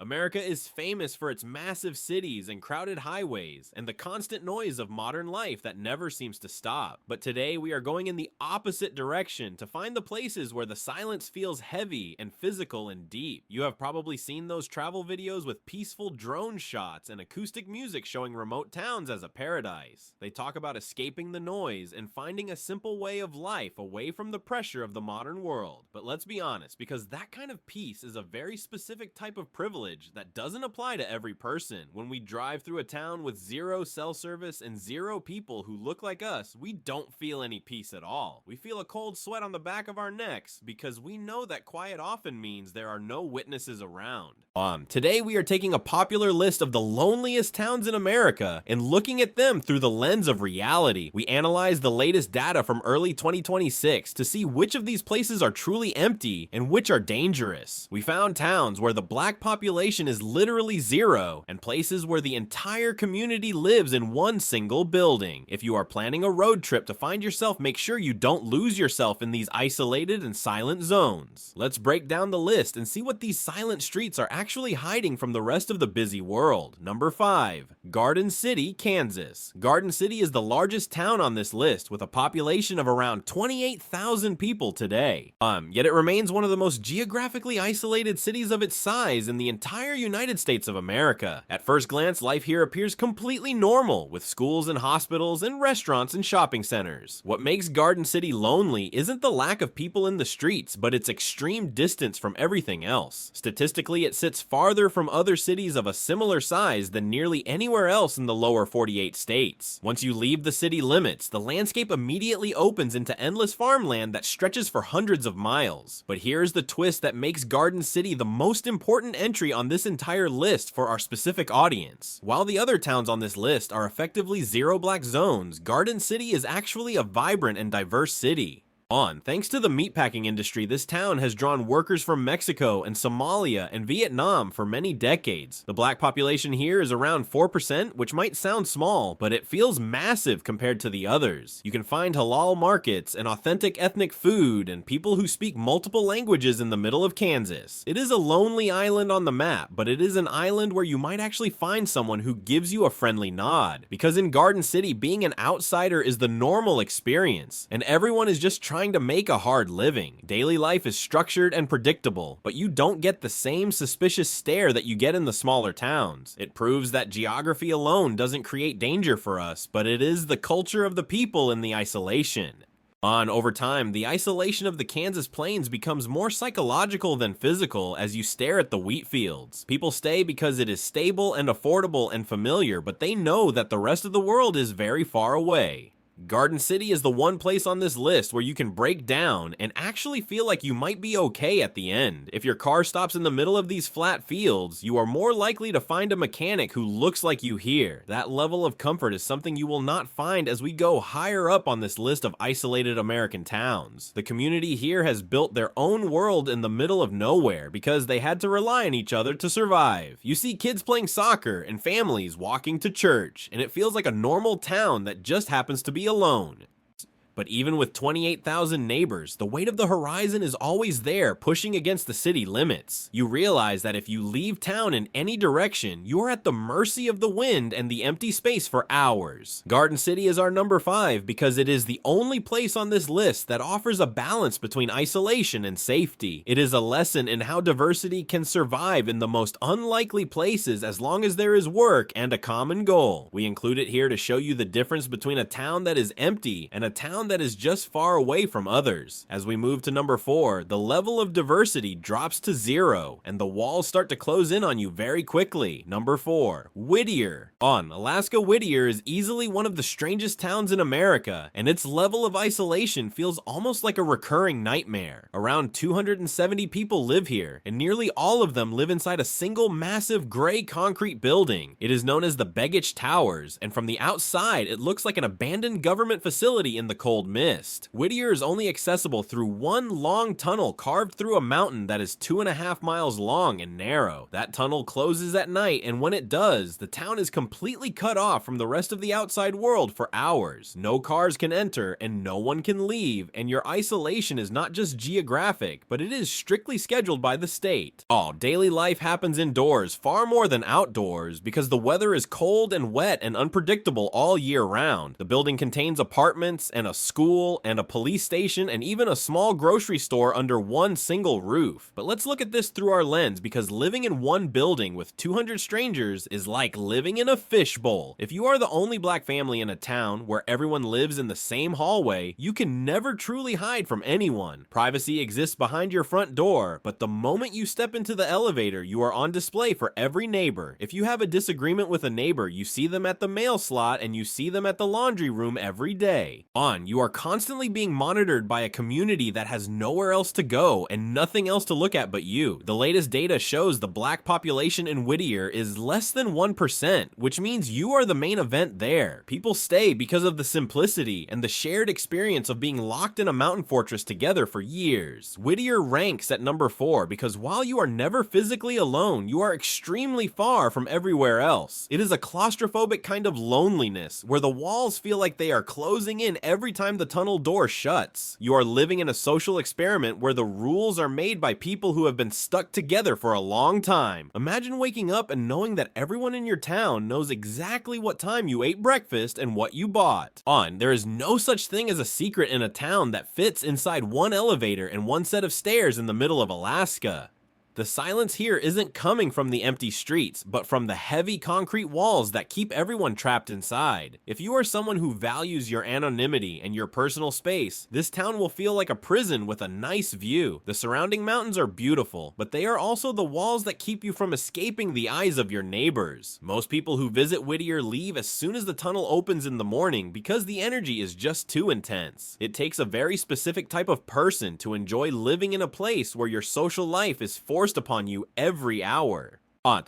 America is famous for its massive cities and crowded highways, and the constant noise of modern life that never seems to stop. But today we are going in the opposite direction to find the places where the silence feels heavy and physical and deep. You have probably seen those travel videos with peaceful drone shots and acoustic music showing remote towns as a paradise. They talk about escaping the noise and finding a simple way of life away from the pressure of the modern world. But let's be honest, because that kind of peace is a very specific type of privilege that doesn't apply to every person. When we drive through a town with zero cell service and zero people who look like us, we don't feel any peace at all. We feel a cold sweat on the back of our necks because we know that quiet often means there are no witnesses around. Today we are taking a popular list of the loneliest towns in America and looking at them through the lens of reality. We analyzed the latest data from early 2026 to see which of these places are truly empty and which are dangerous. We found towns where the black population is literally zero and places where the entire community lives in one single building. If you are planning a road trip to find yourself, make sure you don't lose yourself in these isolated and silent zones. Let's break down the list and see what these silent streets are actually hiding from the rest of the busy world. Number 5. Garden City, Kansas. Garden City is the largest town on this list with a population of around 28,000 people today. Yet it remains one of the most geographically isolated cities of its size in the entire United States of America. At first glance, life here appears completely normal, with schools and hospitals and restaurants and shopping centers. What makes Garden City lonely isn't the lack of people in the streets, but its extreme distance from everything else. Statistically, it sits farther from other cities of a similar size than nearly anywhere else in the lower 48 states. Once you leave the city limits, the landscape immediately opens into endless farmland that stretches for hundreds of miles. But here's the twist that makes Garden City the most important entry on this entire list for our specific audience. While the other towns on this list are effectively zero black zones, Garden City is actually a vibrant and diverse city. Thanks to the meatpacking industry, this town has drawn workers from Mexico and Somalia and Vietnam for many decades. The black population here is around 4%, which might sound small, but it feels massive compared to the others. You can find halal markets and authentic ethnic food and people who speak multiple languages in the middle of Kansas. It is a lonely island on the map, but it is an island where you might actually find someone who gives you a friendly nod. Because in Garden City, being an outsider is the normal experience, and everyone is just trying to make a hard living. Daily life is structured and predictable, but you don't get the same suspicious stare that you get in the smaller towns. It proves that geography alone doesn't create danger for us, but it is the culture of the people in the isolation. Over time, the isolation of the Kansas plains becomes more psychological than physical as you stare at the wheat fields. People stay because it is stable and affordable and familiar, but they know that the rest of the world is very far away. Garden City is the one place on this list where you can break down and actually feel like you might be okay at the end. If your car stops in the middle of these flat fields, you are more likely to find a mechanic who looks like you here. That level of comfort is something you will not find as we go higher up on this list of isolated American towns. The community here has built their own world in the middle of nowhere because they had to rely on each other to survive. You see kids playing soccer and families walking to church, and it feels like a normal town that just happens to be alone. But even with 28,000 neighbors, the weight of the horizon is always there, pushing against the city limits. You realize that if you leave town in any direction, you're at the mercy of the wind and the empty space for hours. Garden City is our number 5 because it is the only place on this list that offers a balance between isolation and safety. It is a lesson in how diversity can survive in the most unlikely places as long as there is work and a common goal. We include it here to show you the difference between a town that is empty and a town that is just far away from others. As we move to number 4, the level of diversity drops to 0, and the walls start to close in on you very quickly. Number 4, Whittier. Alaska, Whittier is easily one of the strangest towns in America, and its level of isolation feels almost like a recurring nightmare. Around 270 people live here, and nearly all of them live inside a single massive gray concrete building. It is known as the Begich Towers, and from the outside, it looks like an abandoned government facility in the cold cold mist. Whittier is only accessible through one long tunnel carved through a mountain that is 2.5 miles long and narrow. That tunnel closes at night, and when it does, the town is completely cut off from the rest of the outside world for hours. No cars can enter, and no one can leave, and your isolation is not just geographic, but it is strictly scheduled by the state. Daily life happens indoors far more than outdoors because the weather is cold and wet and unpredictable all year round. The building contains apartments and a school and a police station and even a small grocery store under one single roof. But let's look at this through our lens, because living in one building with 200 strangers is like living in a fishbowl. If you are the only black family in a town where everyone lives in the same hallway, you can never truly hide from anyone. Privacy exists behind your front door, but the moment you step into the elevator, you are on display for every neighbor. If you have a disagreement with a neighbor, you see them at the mail slot and you see them at the laundry room every day. You are constantly being monitored by a community that has nowhere else to go and nothing else to look at but you. The latest data shows the black population in Whittier is less than 1%, which means you are the main event there. People stay because of the simplicity and the shared experience of being locked in a mountain fortress together for years. Whittier ranks at number 4 because while you are never physically alone, you are extremely far from everywhere else. It is a claustrophobic kind of loneliness where the walls feel like they are closing in every time the tunnel door shuts. You are living in a social experiment where the rules are made by people who have been stuck together for a long time. Imagine waking up and knowing that everyone in your town knows exactly what time you ate breakfast and what you bought. There is no such thing as a secret in a town that fits inside one elevator and one set of stairs in the middle of Alaska. The silence here isn't coming from the empty streets, but from the heavy concrete walls that keep everyone trapped inside. If you are someone who values your anonymity and your personal space, this town will feel like a prison with a nice view. The surrounding mountains are beautiful, but they are also the walls that keep you from escaping the eyes of your neighbors. Most people who visit Whittier leave as soon as the tunnel opens in the morning because the energy is just too intense. It takes a very specific type of person to enjoy living in a place where your social life is forced upon you every hour.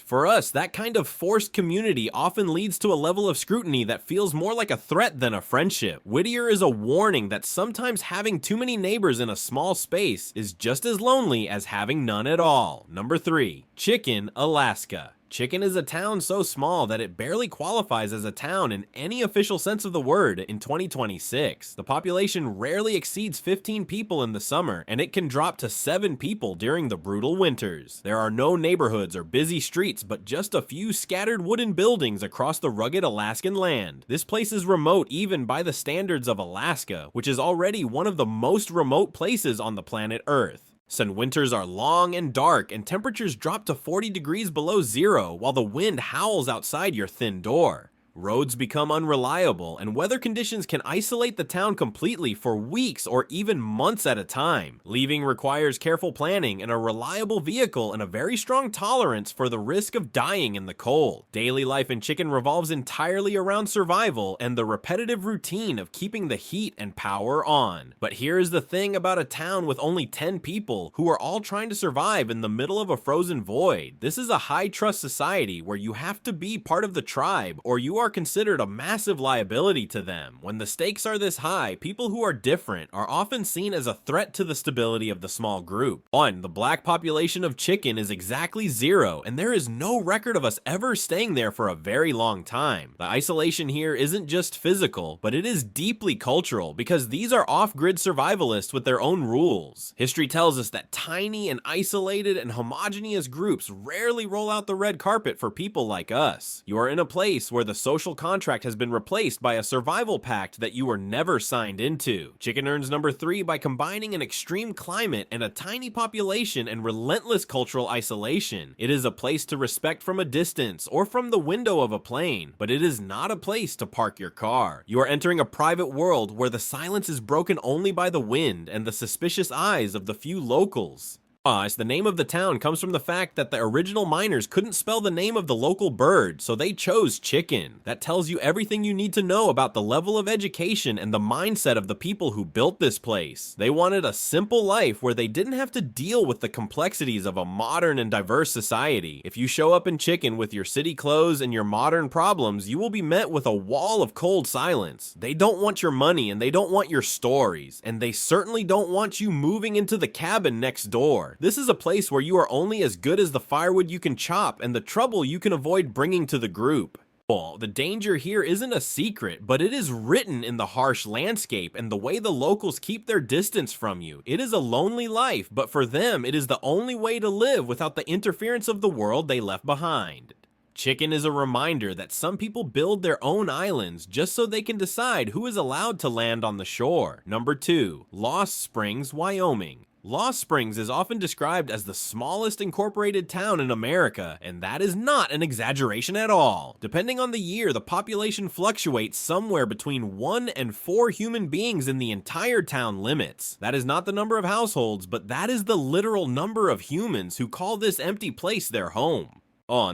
For us, that kind of forced community often leads to a level of scrutiny that feels more like a threat than a friendship. Whittier is a warning that sometimes having too many neighbors in a small space is just as lonely as having none at all. Number 3, Chicken, Alaska. Chicken is a town so small that it barely qualifies as a town in any official sense of the word in 2026. The population rarely exceeds 15 people in the summer, and it can drop to 7 people during the brutal winters. There are no neighborhoods or busy streets, but just a few scattered wooden buildings across the rugged Alaskan land. This place is remote even by the standards of Alaska, which is already one of the most remote places on the planet Earth. Some winters are long and dark, and temperatures drop to 40 degrees below zero while the wind howls outside your thin door. Roads become unreliable, and weather conditions can isolate the town completely for weeks or even months at a time. Leaving requires careful planning and a reliable vehicle and a very strong tolerance for the risk of dying in the cold. Daily life in Chicken revolves entirely around survival and the repetitive routine of keeping the heat and power on. But here is the thing about a town with only 10 people who are all trying to survive in the middle of a frozen void. This is a high-trust society where you have to be part of the tribe or you are considered a massive liability to them. When the stakes are this high, people who are different are often seen as a threat to the stability of the small group. The black population of Chicken is exactly 0, and there is no record of us ever staying there for a very long time. The isolation here isn't just physical, but it is deeply cultural because these are off-grid survivalists with their own rules. History tells us that tiny and isolated and homogeneous groups rarely roll out the red carpet for people like us. You are in a place where the social contract has been replaced by a survival pact that you were never signed into. Chicken earns number 3 by combining an extreme climate and a tiny population and relentless cultural isolation. It is a place to respect from a distance or from the window of a plane, but it is not a place to park your car. You are entering a private world where the silence is broken only by the wind and the suspicious eyes of the few locals. The name of the town comes from the fact that the original miners couldn't spell the name of the local bird, so they chose chicken. That tells you everything you need to know about the level of education and the mindset of the people who built this place. They wanted a simple life where they didn't have to deal with the complexities of a modern and diverse society. If you show up in chicken with your city clothes and your modern problems, you will be met with a wall of cold silence. They don't want your money and they don't want your stories, and they certainly don't want you moving into the cabin next door. This is a place where you are only as good as the firewood you can chop and the trouble you can avoid bringing to the group. Well, the danger here isn't a secret, but it is written in the harsh landscape and the way the locals keep their distance from you. It is a lonely life, but for them, it is the only way to live without the interference of the world they left behind. Chicken is a reminder that some people build their own islands just so they can decide who is allowed to land on the shore. Number 2, Lost Springs, Wyoming. Lost Springs is often described as the smallest incorporated town in America, and that is not an exaggeration at all. Depending on the year, the population fluctuates somewhere between 1 and 4 human beings in the entire town limits. That is not the number of households, but that is the literal number of humans who call this empty place their home.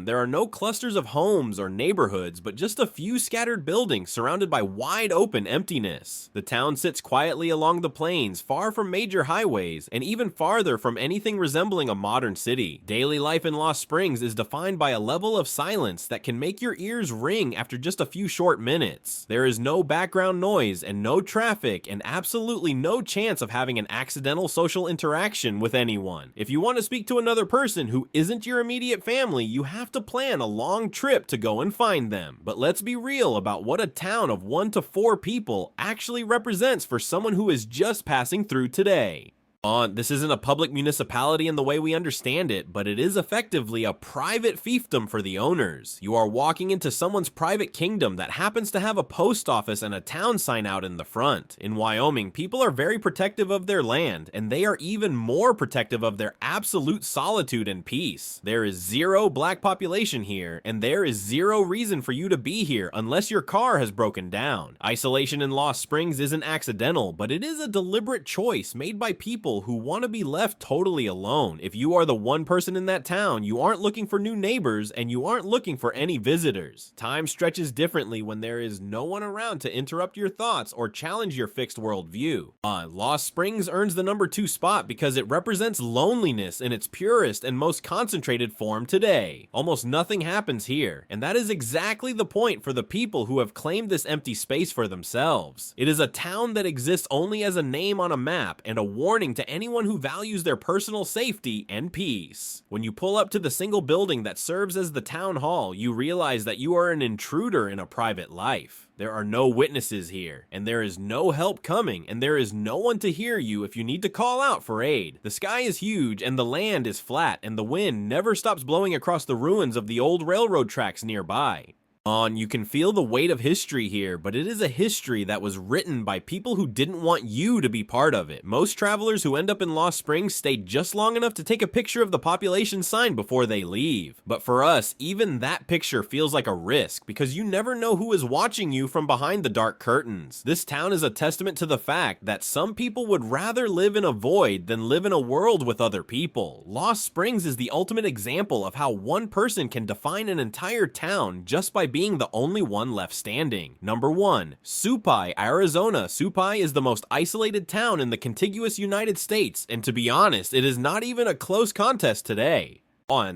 There are no clusters of homes or neighborhoods, but just a few scattered buildings surrounded by wide open emptiness. The town sits quietly along the plains, far from major highways, and even farther from anything resembling a modern city. Daily life in Lost Springs is defined by a level of silence that can make your ears ring after just a few short minutes. There is no background noise and no traffic, and absolutely no chance of having an accidental social interaction with anyone. If you want to speak to another person who isn't your immediate family, you have to plan a long trip to go and find them. But let's be real about what a town of 1 to 4 people actually represents for someone who is just passing through today. This isn't a public municipality in the way we understand it, but it is effectively a private fiefdom for the owners. You are walking into someone's private kingdom that happens to have a post office and a town sign out in the front. In Wyoming, people are very protective of their land, and they are even more protective of their absolute solitude and peace. There is zero black population here, and there is zero reason for you to be here unless your car has broken down. Isolation in Lost Springs isn't accidental, but it is a deliberate choice made by people who want to be left totally alone. If you are the one person in that town, you aren't looking for new neighbors and you aren't looking for any visitors. Time stretches differently when there is no one around to interrupt your thoughts or challenge your fixed worldview. Lost Springs earns the number 2 spot because it represents loneliness in its purest and most concentrated form today. Almost nothing happens here, and that is exactly the point for the people who have claimed this empty space for themselves. It is a town that exists only as a name on a map and a warning to anyone who values their personal safety and peace. When you pull up to the single building that serves as the town hall, you realize that you are an intruder in a private life. There are no witnesses here, and there is no help coming, and there is no one to hear you if you need to call out for aid. The sky is huge, and the land is flat, and the wind never stops blowing across the ruins of the old railroad tracks nearby. You can feel the weight of history here, but it is a history that was written by people who didn't want you to be part of it. Most travelers who end up in Lost Springs stay just long enough to take a picture of the population sign before they leave. But for us, even that picture feels like a risk, because you never know who is watching you from behind the dark curtains. This town is a testament to the fact that some people would rather live in a void than live in a world with other people. Lost Springs is the ultimate example of how one person can define an entire town just by being the only one left standing. Number 1, Supai, Arizona. Supai is the most isolated town in the contiguous United States, and to be honest, it is not even a close contest today.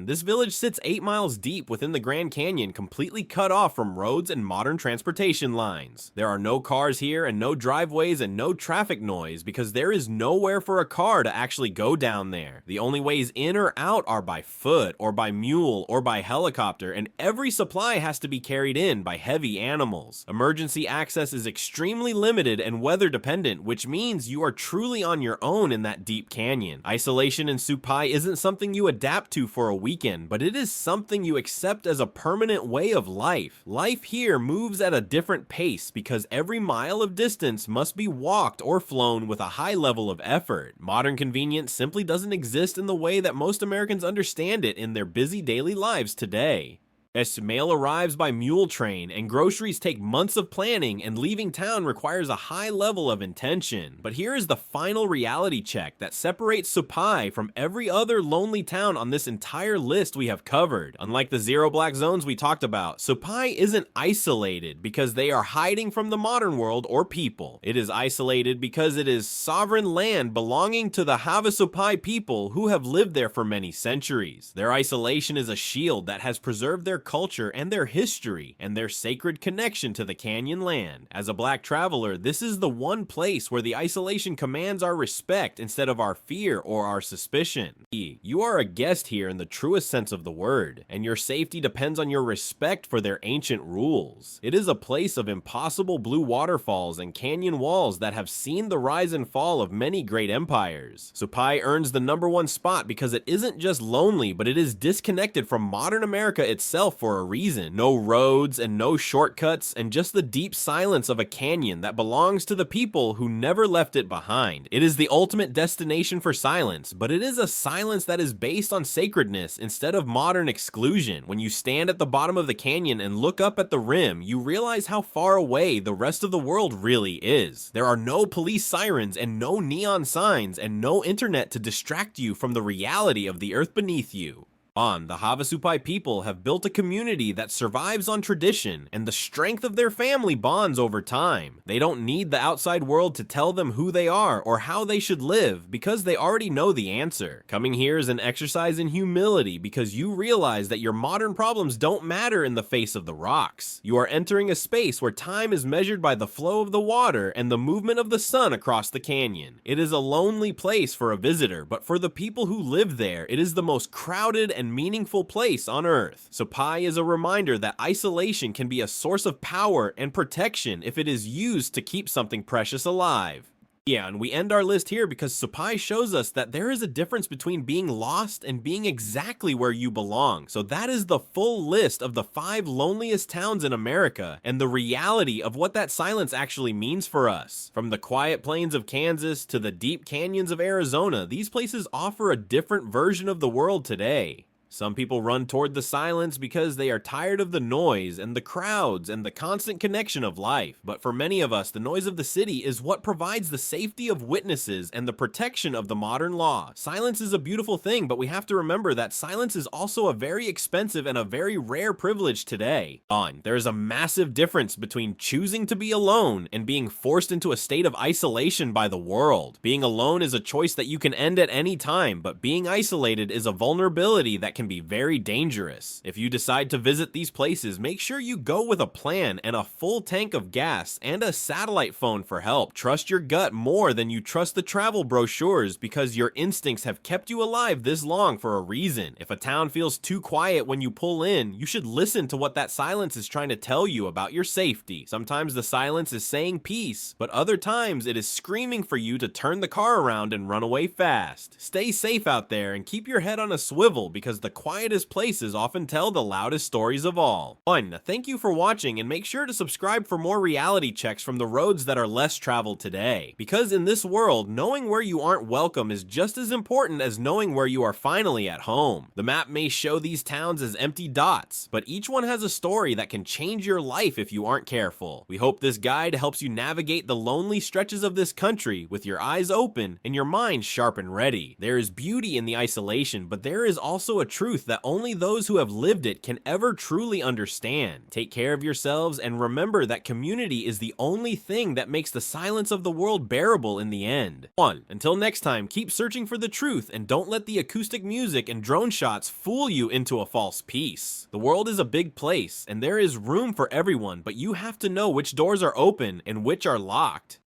This village sits 8 miles deep within the Grand Canyon, completely cut off from roads and modern transportation lines. There are no cars here and no driveways and no traffic noise because there is nowhere for a car to actually go down there. The only ways in or out are by foot or by mule or by helicopter, and every supply has to be carried in by heavy animals. Emergency access is extremely limited and weather dependent, which means you are truly on your own in that deep canyon. Isolation in Supai isn't something you adapt to for a weekend, but it is something you accept as a permanent way of life. Life here moves at a different pace because every mile of distance must be walked or flown with a high level of effort. Modern convenience simply doesn't exist in the way that most Americans understand it in their busy daily lives today. As mail arrives by mule train and groceries take months of planning, and leaving town requires a high level of intention. But here is the final reality check that separates Supai from every other lonely town on this entire list we have covered. Unlike the zero black zones we talked about, Supai isn't isolated because they are hiding from the modern world or people. It is isolated because it is sovereign land belonging to the Havasupai people who have lived there for many centuries. Their isolation is a shield that has preserved their culture and their history and their sacred connection to the canyon land. As a black traveler, this is the one place where the isolation commands our respect instead of our fear or our suspicion. You are a guest here in the truest sense of the word, and your safety depends on your respect for their ancient rules. It is a place of impossible blue waterfalls and canyon walls that have seen the rise and fall of many great empires. Supai earns the #1 spot because it isn't just lonely, but it is disconnected from modern America itself for a reason. No roads and no shortcuts, and just the deep silence of a canyon that belongs to the people who never left it behind. It is the ultimate destination for silence, but it is a silence that is based on sacredness instead of modern exclusion. When you stand at the bottom of the canyon and look up at the rim, you realize how far away the rest of the world really is. There are no police sirens and no neon signs and no internet to distract you from the reality of the earth beneath you. The Havasupai people have built a community that survives on tradition and the strength of their family bonds over time. They don't need the outside world to tell them who they are or how they should live because they already know the answer. Coming here is an exercise in humility because you realize that your modern problems don't matter in the face of the rocks. You are entering a space where time is measured by the flow of the water and the movement of the sun across the canyon. It is a lonely place for a visitor, but for the people who live there, it is the most crowded and meaningful place on Earth. Supai is a reminder that isolation can be a source of power and protection if it is used to keep something precious alive. Yeah, and we end our list here because Supai shows us that there is a difference between being lost and being exactly where you belong. So that is the full list of the 5 loneliest towns in America and the reality of what that silence actually means for us. From the quiet plains of Kansas to the deep canyons of Arizona, these places offer a different version of the world today. Some people run toward the silence because they are tired of the noise and the crowds and the constant connection of life. But for many of us, the noise of the city is what provides the safety of witnesses and the protection of the modern law. Silence is a beautiful thing, but we have to remember that silence is also a very expensive and a very rare privilege today. There is a massive difference between choosing to be alone and being forced into a state of isolation by the world. Being alone is a choice that you can end at any time, but being isolated is a vulnerability that can be very dangerous. If you decide to visit these places, make sure you go with a plan and a full tank of gas and a satellite phone for help. Trust your gut more than you trust the travel brochures because your instincts have kept you alive this long for a reason. If a town feels too quiet when you pull in, you should listen to what that silence is trying to tell you about your safety. Sometimes the silence is saying peace, but other times it is screaming for you to turn the car around and run away fast. Stay safe out there and keep your head on a swivel because the quietest places often tell the loudest stories of all. Thank you for watching, and make sure to subscribe for more reality checks from the roads that are less traveled today. Because in this world, knowing where you aren't welcome is just as important as knowing where you are finally at home. The map may show these towns as empty dots, but each one has a story that can change your life if you aren't careful. We hope this guide helps you navigate the lonely stretches of this country with your eyes open and your mind sharp and ready. There is beauty in the isolation, but there is also a truth that only those who have lived it can ever truly understand. Take care of yourselves and remember that community is the only thing that makes the silence of the world bearable in the end. Until next time, keep searching for the truth and don't let the acoustic music and drone shots fool you into a false peace. The world is a big place and there is room for everyone, but you have to know which doors are open and which are locked.